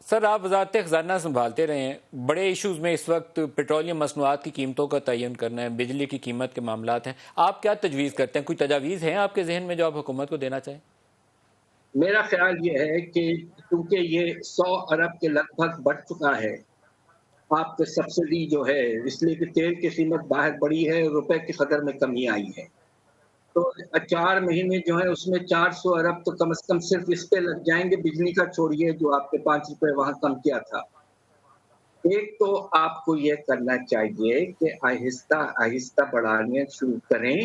سر، آپ وزارت خزانہ سنبھالتے رہے ہیں، بڑے ایشوز میں اس وقت پیٹرولیم مصنوعات کی قیمتوں کا تعین کرنا ہے، بجلی کی قیمت کے معاملات ہیں، آپ کیا تجویز کرتے ہیں؟ کوئی تجاویز ہیں آپ کے ذہن میں جو آپ حکومت کو دینا چاہیں؟ میرا خیال یہ ہے کہ کیونکہ یہ 100 ارب کے لگ بھگ بڑھ چکا ہے، آپ کے سبسڈی جو ہے، اس لیے کہ تیل کی قیمت باہر بڑھی ہے، روپے کی قدر میں کمی آئی ہے، تو 4 مہینے جو ہے اس میں 400 ارب تو کم از کم صرف اس پہ لگ جائیں گے، بجلی کا چھوڑیے جو آپ کے 5 روپے وہاں کم کیا تھا۔ ایک تو آپ کو یہ کرنا چاہیے کہ آہستہ آہستہ بڑھانے شروع کریں،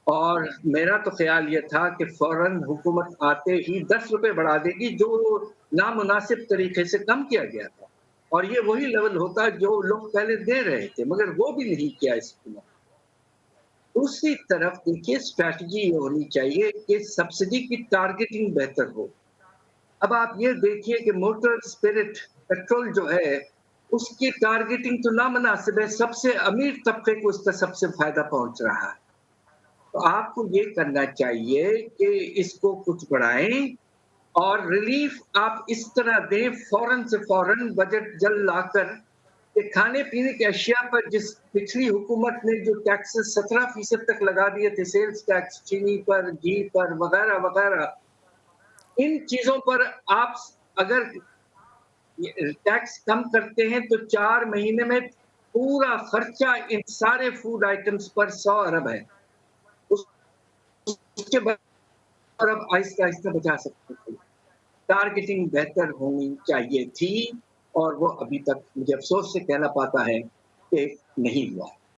اور میرا تو خیال یہ تھا کہ فوراً حکومت آتے ہی 10 روپے بڑھا دے گی، جو نامناسب طریقے سے کم کیا گیا تھا، اور یہ وہی لیول ہوتا جو لوگ پہلے دے رہے تھے، مگر وہ بھی نہیں کیا اس حکومت۔ دوسری طرف دیکھیے اسٹریٹجی یہ ہونی چاہیے کہ سبسڈی کی ٹارگیٹنگ بہتر ہو۔ اب آپ یہ دیکھیے کہ موٹر اسپرٹ پیٹرول جو ہے اس کی ٹارگیٹنگ تو نامناسب ہے، سب سے امیر طبقے کو اس کا سب سے فائدہ پہنچ رہا ہے، تو آپ کو یہ کرنا چاہیے کہ اس کو کچھ بڑھائیں، اور ریلیف آپ اس طرح دیں فوراً سے فوراً بجٹ جلد لا کر، کہ کھانے پینے کی اشیاء پر جس پچھلی حکومت نے جو ٹیکسز 17% تک لگا دیے تھے، سیلز ٹیکس، چینی پر، گھی پر، وغیرہ وغیرہ، ان چیزوں پر آپ اگر ٹیکس کم کرتے ہیں تو 4 مہینے میں پورا خرچہ ان سارے فوڈ آئٹمز پر 100 ارب ہے، اس کے بعد ارب آہستہ آہستہ بچا سکتے تھے۔ ٹارگیٹنگ بہتر ہونی چاہیے تھی، اور وہ ابھی تک مجھے افسوس سے کہنا پاتا ہے کہ نہیں ہوا۔